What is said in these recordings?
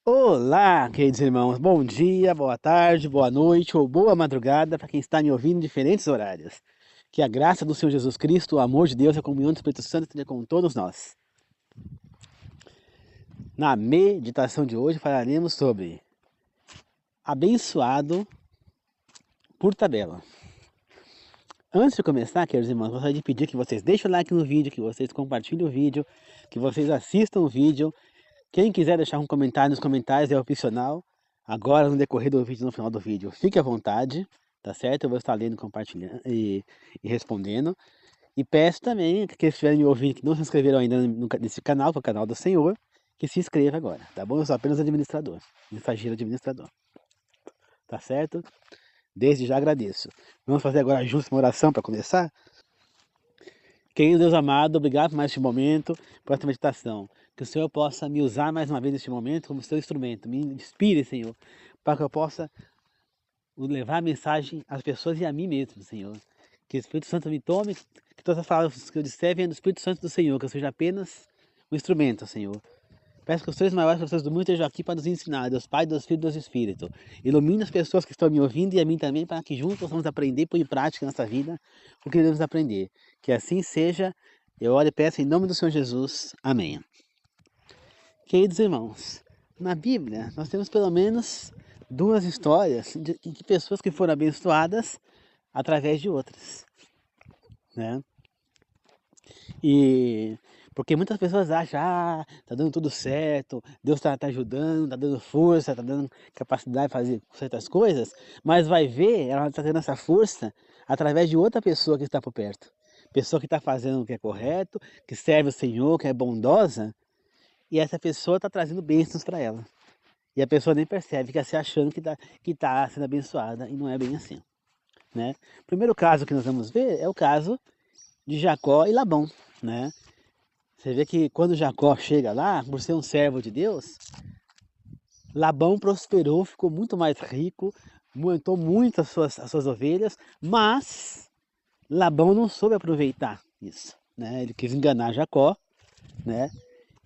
Olá, queridos irmãos, bom dia, boa tarde, boa noite ou boa madrugada para quem está me ouvindo em diferentes horários. Que a graça do Senhor Jesus Cristo, o amor de Deus e a comunhão do Espírito Santo esteja com todos nós. Na meditação de hoje falaremos sobre abençoado por tabela. Antes de começar, queridos irmãos, gostaria de pedir que vocês deixem o like no vídeo, que vocês compartilhem o vídeo, que vocês assistam o vídeo. Quem quiser deixar um comentário nos comentários é opcional. Agora, no decorrer do vídeo, no final do vídeo, fique à vontade, tá certo? Eu vou estar lendo, compartilhando e respondendo. E peço também que aqueles que estiverem me ouvindo que não se inscreveram ainda nesse canal, que é o canal do Senhor, que se inscreva agora, tá bom? Eu sou apenas administrador, mensageiro administrador, tá certo? Desde já agradeço. Vamos fazer agora juntos uma oração para começar? Querido Deus amado, obrigado por mais este momento, por esta meditação. Que o Senhor possa me usar mais uma vez neste momento como seu instrumento. Me inspire, Senhor, para que eu possa levar a mensagem às pessoas e a mim mesmo, Senhor. Que o Espírito Santo me tome, que todas as palavras que eu disser venham do Espírito Santo do Senhor, que eu seja apenas um instrumento, Senhor. Peço que os três maiores professores do mundo estejam aqui para nos ensinar, Deus Pai, Deus Filho e Deus Espírito. Ilumine as pessoas que estão me ouvindo e a mim também, para que juntos possamos aprender e pôr em prática nessa vida o que devemos aprender. Que assim seja, eu oro e peço em nome do Senhor Jesus. Amém. Queridos irmãos, na Bíblia nós temos pelo menos duas histórias de pessoas que foram abençoadas através de outras, né? E porque muitas pessoas acham, tá dando tudo certo, Deus tá ajudando, tá dando força, tá dando capacidade de fazer certas coisas, mas vai ver, ela tá tendo essa força através de outra pessoa que está por perto. Pessoa que está fazendo o que é correto, que serve o Senhor, que é bondosa, e essa pessoa está trazendo bênçãos para ela. E a pessoa nem percebe, fica se achando que tá sendo abençoada, e não é bem assim, né? O primeiro caso que nós vamos ver é o caso de Jacó e Labão, né? Você vê que quando Jacó chega lá, por ser um servo de Deus, Labão prosperou, ficou muito mais rico, aumentou muito as suas ovelhas, mas Labão não soube aproveitar isso, né? Ele quis enganar Jacó, né?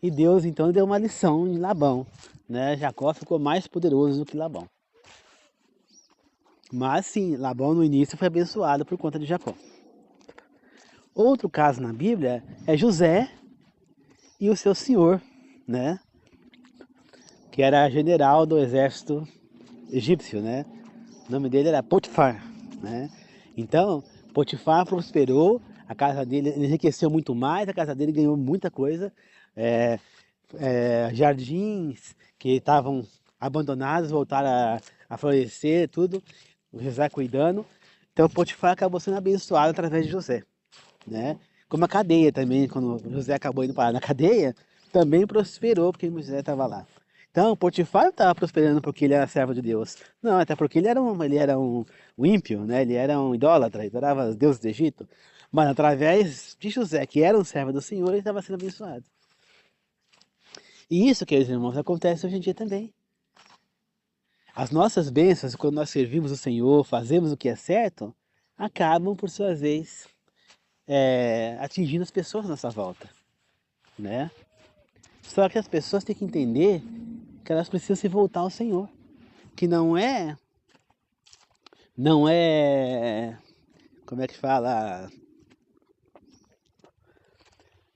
E Deus então deu uma lição em Labão, né? Jacó ficou mais poderoso do que Labão. Mas sim, Labão no início foi abençoado por conta de Jacó. Outro caso na Bíblia é José e o seu senhor, né? Que era general do exército egípcio, né? O nome dele era Potifar, né? Então, Potifar prosperou, a casa dele enriqueceu muito mais, a casa dele ganhou muita coisa, jardins que estavam abandonados voltaram a florescer, tudo, o José cuidando. Então, Potifar acabou sendo abençoado através de José, né? Como a cadeia também, quando José acabou indo parar na cadeia, também prosperou porque José estava lá. Então, Potifar não estava prosperando porque ele era servo de Deus. Não, até porque ele era um ímpio, né? Ele era um idólatra, adorava os deuses do Egito. Mas através de José, que era um servo do Senhor, ele estava sendo abençoado. E isso, queridos irmãos, acontece hoje em dia também. As nossas bênçãos, quando nós servimos o Senhor, fazemos o que é certo, acabam, por sua vez, atingindo as pessoas à nossa volta, né? Só que as pessoas têm que entender que elas precisam se voltar ao Senhor, que não é, como é que fala,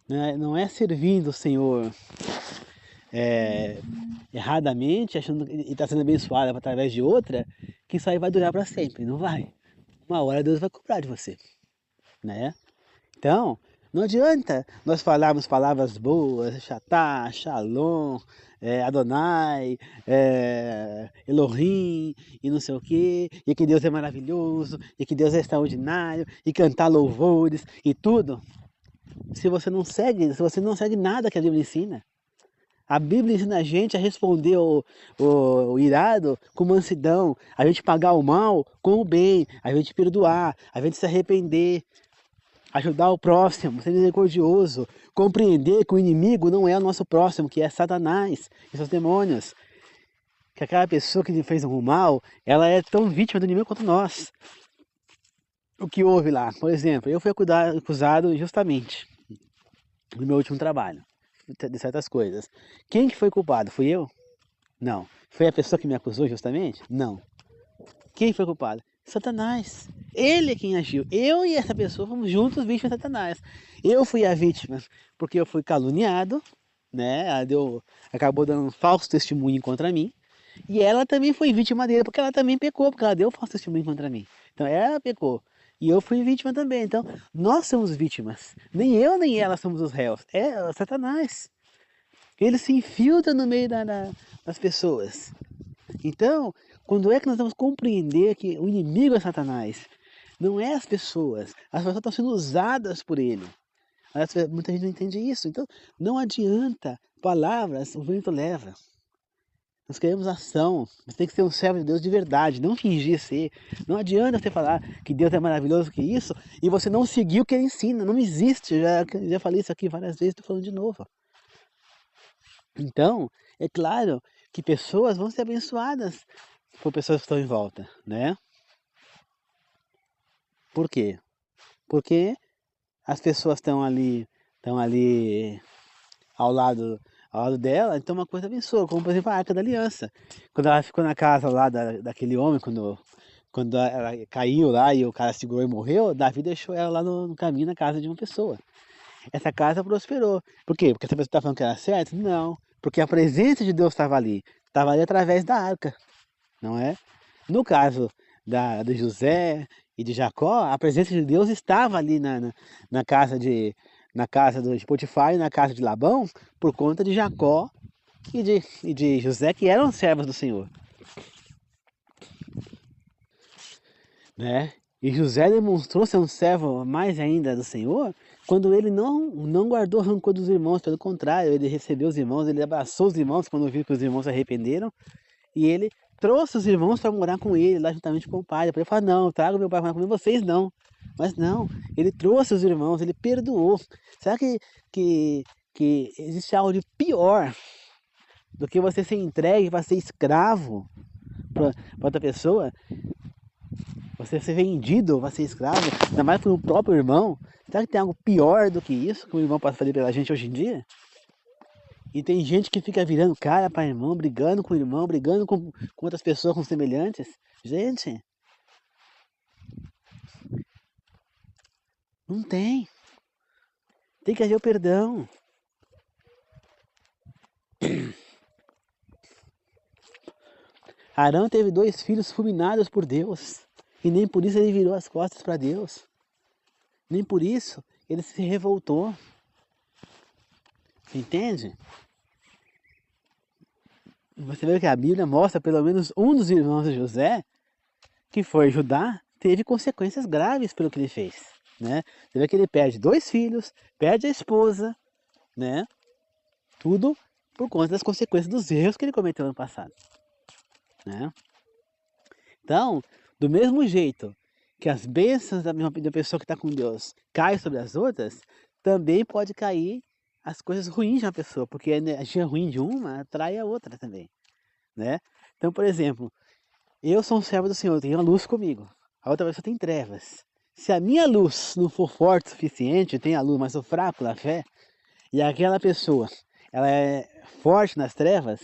não é servindo o Senhor erradamente, achando que está sendo abençoado através de outra, que isso aí vai durar para sempre, não vai. Uma hora Deus vai cobrar de você, né? Então, não adianta nós falarmos palavras boas, Shatá, Shalom, Adonai, Elohim, e não sei o quê, e que Deus é maravilhoso, e que Deus é extraordinário, e cantar louvores e tudo, se você não segue nada que a Bíblia ensina. A Bíblia ensina a gente a responder o irado com mansidão, a gente pagar o mal com o bem, a gente perdoar, a gente se arrepender, ajudar o próximo, ser misericordioso, compreender que o inimigo não é o nosso próximo, que é Satanás e seus demônios. Que aquela pessoa que fez um mal, ela é tão vítima do inimigo quanto nós. O que houve lá? Por exemplo, eu fui acusado injustamente no meu último trabalho, de certas coisas. Quem que foi culpado? Fui eu? Não. Foi a pessoa que me acusou justamente? Não. Quem foi culpado? Satanás. Ele é quem agiu. Eu e essa pessoa fomos juntos vítimas de Satanás. Eu fui a vítima porque eu fui caluniado, né? Acabou dando um falso testemunho contra mim. E ela também foi vítima dele, porque ela também pecou, porque ela deu falso testemunho contra mim. Então ela pecou. E eu fui vítima também. Então nós somos vítimas. Nem eu nem ela somos os réus. É Satanás. Ele se infiltra no meio das pessoas. Então, quando é que nós vamos compreender que o inimigo é Satanás? Não é as pessoas. As pessoas estão sendo usadas por ele. Muita gente não entende isso. Então, não adianta palavras, o vento leva. Nós queremos ação. Você tem que ser um servo de Deus de verdade, não fingir ser. Não adianta você falar que Deus é maravilhoso que isso e você não seguir o que ele ensina. Não existe. Já falei isso aqui várias vezes, estou falando de novo. Então, é claro que pessoas vão ser abençoadas por pessoas que estão em volta, né? Por quê? Porque as pessoas estão ali ao lado dela, então uma coisa abençoa, como por exemplo a Arca da Aliança. Quando ela ficou na casa lá daquele homem, quando ela caiu lá e o cara segurou e morreu, Davi deixou ela lá no caminho na casa de uma pessoa. Essa casa prosperou. Por quê? Porque essa pessoa está falando que era certo? Não. Porque a presença de Deus estava ali. Estava ali através da arca, não é? No caso de José e de Jacó, a presença de Deus estava ali na casa na casa de Potifar e na casa de Labão, por conta de Jacó e de José, que eram servos do Senhor, né? E José demonstrou ser um servo mais ainda do Senhor quando ele não guardou rancor dos irmãos, pelo contrário, ele recebeu os irmãos, ele abraçou os irmãos quando viu que os irmãos se arrependeram, e ele trouxe os irmãos para morar com ele, lá juntamente com o pai. Depois ele falou, não, trago meu pai para morar comigo, vocês não. Mas não, ele trouxe os irmãos, ele perdoou. Será que existe algo de pior do que você ser entregue para ser escravo para outra pessoa? Você ser vendido para ser escravo, ainda mais por um próprio irmão? Será que tem algo pior do que isso que o irmão pode fazer pela gente hoje em dia? E tem gente que fica virando cara para irmão, brigando com outras pessoas com semelhantes. Gente, não tem. Tem que haver o perdão. Arão teve 2 filhos fulminados por Deus. E nem por isso ele virou as costas para Deus. Nem por isso ele se revoltou. Você entende? Você vê que a Bíblia mostra pelo menos um dos irmãos de José, que foi Judá, teve consequências graves pelo que ele fez. Né? Você vê que ele perde 2 filhos, perde a esposa, né? Tudo por conta das consequências dos erros que ele cometeu no passado. Né? Então, do mesmo jeito que as bênçãos da pessoa que está com Deus caem sobre as outras, também pode cair as coisas ruins de uma pessoa, porque a energia ruim de uma atrai a outra também, né? Então, por exemplo, eu sou um servo do Senhor, tenho a luz comigo, a outra pessoa tem trevas. Se a minha luz não for forte o suficiente, eu tenho a luz, mas sou fraco na fé, e aquela pessoa, ela é forte nas trevas,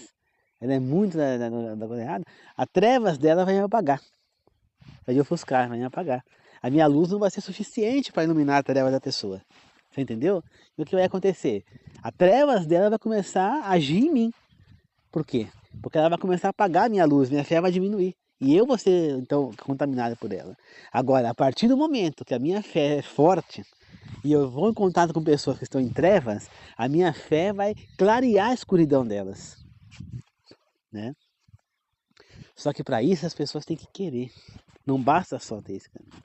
ela é muito da coisa errada, as trevas dela vai me apagar. Vai me ofuscar, vai me apagar. A minha luz não vai ser suficiente para iluminar a treva da pessoa. Você entendeu? E o que vai acontecer? A trevas dela vai começar a agir em mim. Por quê? Porque ela vai começar a apagar a minha luz, minha fé vai diminuir. E eu vou ser, então, contaminado por ela. Agora, a partir do momento que a minha fé é forte, e eu vou em contato com pessoas que estão em trevas, a minha fé vai clarear a escuridão delas. Né? Só que para isso as pessoas têm que querer. Não basta só ter esse caminho.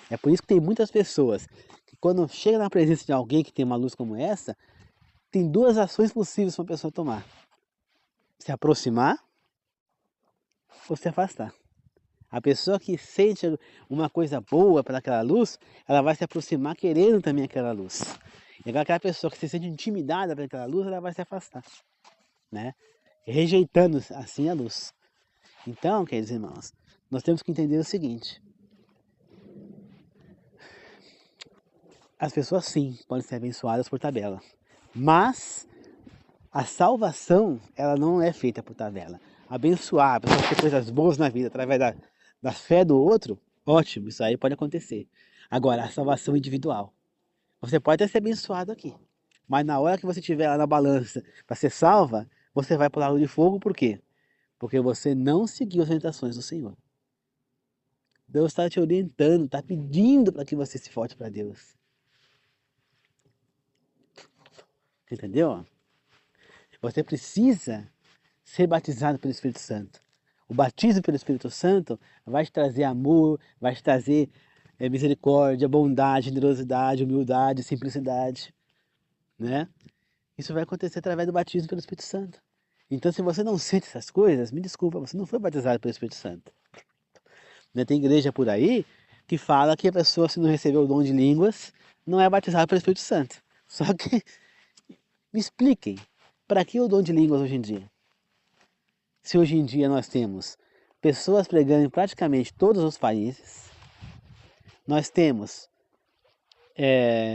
É por isso que tem muitas pessoas que quando chega na presença de alguém que tem uma luz como essa, tem 2 ações possíveis para uma pessoa tomar. Se aproximar ou se afastar. A pessoa que sente uma coisa boa para aquela luz, ela vai se aproximar querendo também aquela luz. E agora aquela pessoa que se sente intimidada por aquela luz, ela vai se afastar, né? Rejeitando assim a luz. Então, queridos irmãos, nós temos que entender o seguinte. As pessoas sim podem ser abençoadas por tabela, mas A salvação, ela não é feita por tabela. Abençoar, a pessoa ter coisas boas na vida através da fé do outro, ótimo, isso aí pode acontecer. Agora, a salvação individual. Você pode até ser abençoado aqui, mas na hora que você estiver lá na balança para ser salva, você vai para o lago de fogo, por quê? Porque você não seguiu as orientações do Senhor. Deus está te orientando, está pedindo para que você se volte para Deus. Entendeu? Você precisa ser batizado pelo Espírito Santo. O batismo pelo Espírito Santo vai te trazer amor, vai te trazer misericórdia, bondade, generosidade, humildade, simplicidade, né? Isso vai acontecer através do batismo pelo Espírito Santo. Então, se você não sente essas coisas, me desculpa, você não foi batizado pelo Espírito Santo. Né? Tem igreja por aí que fala que a pessoa, se não recebeu o dom de línguas, não é batizada pelo Espírito Santo. Só que, me expliquem, para que o dom de línguas hoje em dia? Se hoje em dia nós temos pessoas pregando em praticamente todos os países, nós temos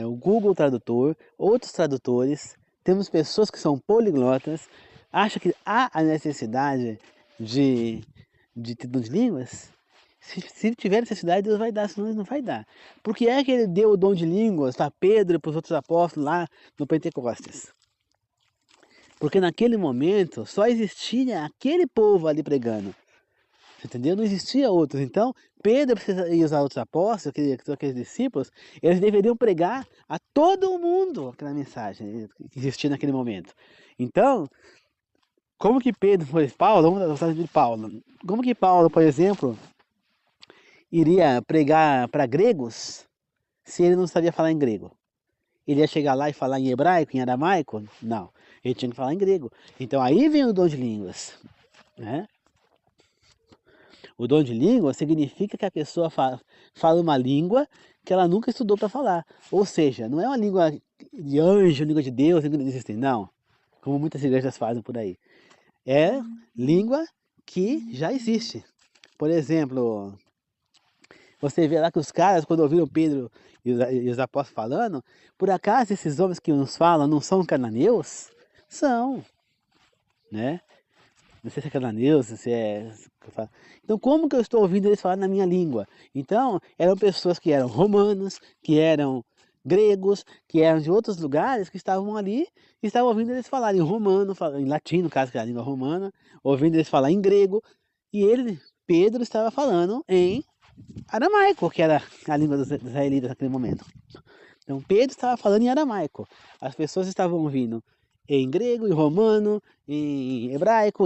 o Google Tradutor, outros tradutores, temos pessoas que são poliglotas, acha que há a necessidade de ter dom de línguas? Se tiver necessidade, Deus vai dar, senão Ele não vai dar. Por que é que Ele deu o dom de línguas para Pedro e para os outros apóstolos lá no Pentecostes? Porque naquele momento só existia aquele povo ali pregando. Entendeu? Não existia outros. Então, Pedro e os outros apóstolos, aqueles discípulos, eles deveriam pregar a todo mundo aquela mensagem que existia naquele momento. Então, como que Pedro foi Paulo, vamos dar de Paulo. Como que Paulo, por exemplo, iria pregar para gregos se ele não sabia falar em grego? Ele ia chegar lá e falar em hebraico, em aramaico? Não. Ele tinha que falar em grego. Então aí vem o dom de línguas, né? O dom de língua significa que a pessoa fala uma língua que ela nunca estudou para falar. Ou seja, não é uma língua de anjo, língua de Deus, língua que existem, não. Como muitas igrejas fazem por aí. É língua que já existe. Por exemplo, você vê lá que os caras, quando ouviram Pedro e os apóstolos falando, por acaso esses homens que nos falam não são cananeus? São, né? Não sei se é cananeus, se é... Então, como que eu estou ouvindo eles falar na minha língua? Então, eram pessoas que eram romanos, que eram gregos, que eram de outros lugares, que estavam ali e estavam ouvindo eles falarem em romano, em latim, no caso, que é a língua romana, ouvindo eles falar em grego, e ele, Pedro, estava falando em aramaico, que era a língua dos israelitas naquele momento. Então, Pedro estava falando em aramaico. As pessoas estavam ouvindo em grego, em romano, em hebraico,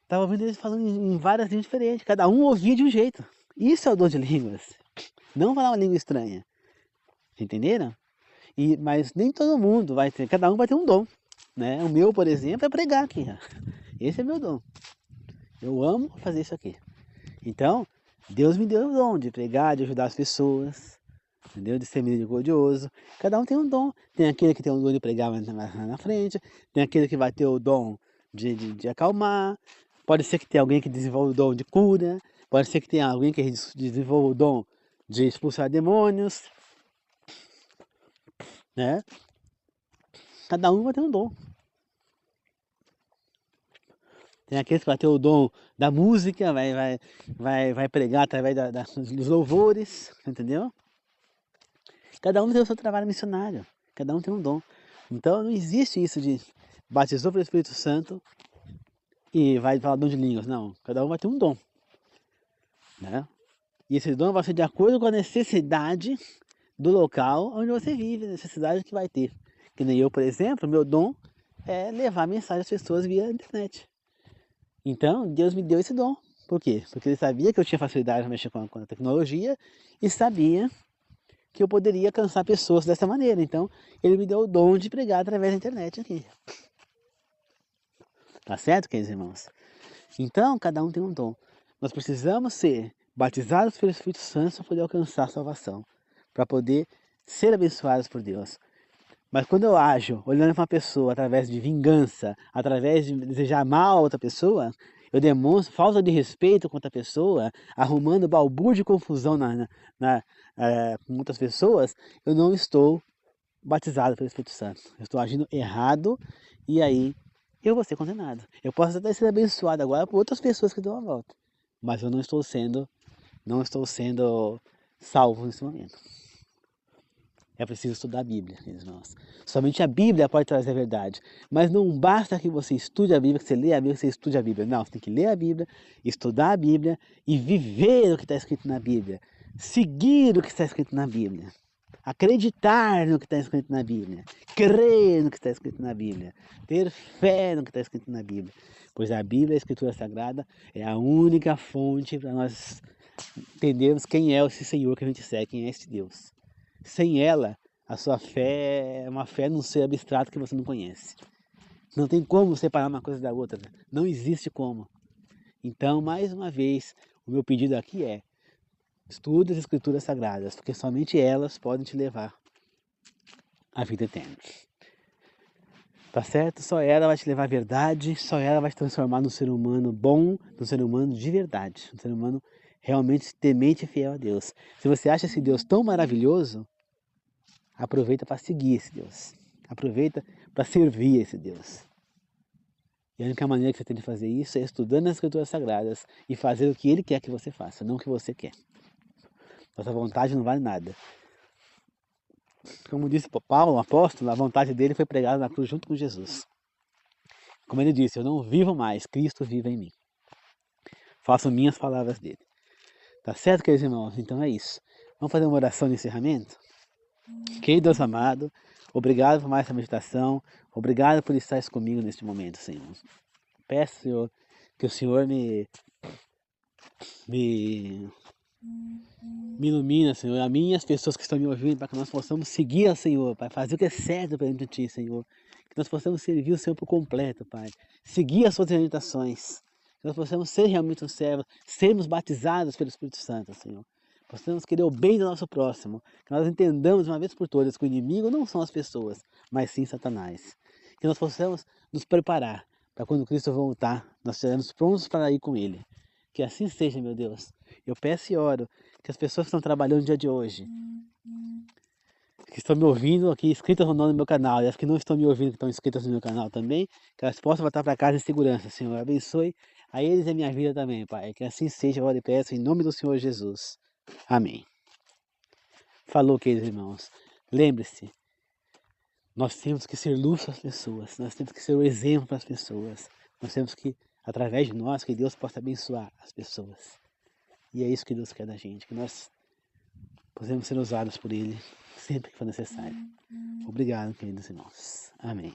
estava ouvindo eles falando em várias línguas diferentes. Cada um ouvia de um jeito. Isso é o dom de línguas. Não falar uma língua estranha. Entenderam? Mas nem todo mundo vai ter. Cada um vai ter um dom. Né? O meu, por exemplo, é pregar aqui. Esse é meu dom. Eu amo fazer isso aqui. Então, Deus me deu o dom de pregar, de ajudar as pessoas. Entendeu? De ser misericordioso. Cada um tem um dom. Tem aquele que tem o dom de pregar na frente. Tem aquele que vai ter o dom de acalmar. Pode ser que tenha alguém que desenvolva o dom de cura. Pode ser que tenha alguém que desenvolva o dom de expulsar demônios. Né? Cada um vai ter um dom. Tem aqueles que vai ter o dom da música, vai pregar através dos louvores. Entendeu? Cada um tem o seu trabalho missionário. Cada um tem um dom. Então não existe isso de batizou pelo Espírito Santo e vai falar dom de línguas. Não, cada um vai ter um dom. Né? E esse dom vai ser de acordo com a necessidade do local onde você vive, a necessidade que vai ter. Que nem eu, por exemplo, meu dom é levar mensagem às pessoas via internet. Então, Deus me deu esse dom. Por quê? Porque Ele sabia que eu tinha facilidade para mexer com a tecnologia e sabia que eu poderia alcançar pessoas dessa maneira. Então, Ele me deu o dom de pregar através da internet aqui. Tá certo, queridos irmãos? Então, cada um tem um dom. Nós precisamos ser batizados pelo Espírito Santo para poder alcançar a salvação, para poder ser abençoados por Deus. Mas quando eu ajo olhando para uma pessoa através de vingança, através de desejar mal a outra pessoa, eu demonstro falta de respeito contra a pessoa, arrumando balbúrdia de confusão com outras pessoas, eu não estou batizado pelo Espírito Santo. Eu estou agindo errado e aí eu vou ser condenado. Eu posso até ser abençoado agora por outras pessoas que dão a volta, mas eu não estou sendo salvo nesse momento. É preciso estudar a Bíblia, irmãos. Somente a Bíblia pode trazer a verdade. Mas não basta que você estude a Bíblia, que você lê a Bíblia, que você estude a Bíblia. Não, você tem que ler a Bíblia, estudar a Bíblia e viver o que está escrito na Bíblia. Seguir o que está escrito na Bíblia. Acreditar no que está escrito na Bíblia. Crer no que está escrito na Bíblia. Ter fé no que está escrito na Bíblia. Pois a Bíblia, a Escritura Sagrada, é a única fonte para nós entendermos quem é esse Senhor que a gente segue, quem é esse Deus. Sem ela, a sua fé é uma fé num ser abstrato que você não conhece. Não tem como separar uma coisa da outra. Não existe como. Então, mais uma vez, o meu pedido aqui é: estude as Escrituras Sagradas, porque somente elas podem te levar à vida eterna. Tá certo? Só ela vai te levar à verdade, só ela vai te transformar num ser humano bom, num ser humano de verdade, um ser humano realmente temente e fiel a Deus. Se você acha esse Deus tão maravilhoso, aproveita para seguir esse Deus. Aproveita para servir esse Deus. E a única maneira que você tem de fazer isso é estudando as Escrituras Sagradas e fazer o que Ele quer que você faça, não o que você quer. Nossa vontade não vale nada. Como disse Paulo, o apóstolo, a vontade dele foi pregada na cruz junto com Jesus. Como ele disse, eu não vivo mais, Cristo vive em mim. Faço minhas palavras dele. Tá certo, queridos irmãos? Então é isso. Vamos fazer uma oração de encerramento? Querido Deus amado, obrigado por mais essa meditação. Obrigado por estar comigo neste momento, Senhor. Peço, Senhor, que o Senhor me ilumina, Senhor, a mim e as pessoas que estão me ouvindo, para que nós possamos seguir ao Senhor, Pai, fazer o que é certo perante Ti, Senhor. Que nós possamos servir o Senhor por completo, Pai. Seguir as Suas orientações. Que nós possamos ser realmente um servo, sermos batizados pelo Espírito Santo, Senhor. Possamos querer o bem do nosso próximo. Que nós entendamos uma vez por todas que o inimigo não são as pessoas, mas sim Satanás. Que nós possamos nos preparar para quando Cristo voltar, nós estaremos prontos para ir com Ele. Que assim seja, meu Deus. Eu peço e oro que as pessoas que estão trabalhando no dia de hoje, que estão me ouvindo aqui, inscritas ou não no meu canal, e as que não estão me ouvindo, que estão inscritas no meu canal também, que elas possam voltar para casa em segurança, Senhor. Abençoe a eles e a minha vida também, Pai. Que assim seja, eu oro e peço, em nome do Senhor Jesus. Amém. Falou, queridos irmãos. Lembre-se, nós temos que ser luz para as pessoas, nós temos que ser o exemplo para as pessoas, nós temos que, através de nós, que Deus possa abençoar as pessoas. E é isso que Deus quer da gente, que nós possamos ser usados por Ele sempre que for necessário. Obrigado, queridos irmãos. Amém.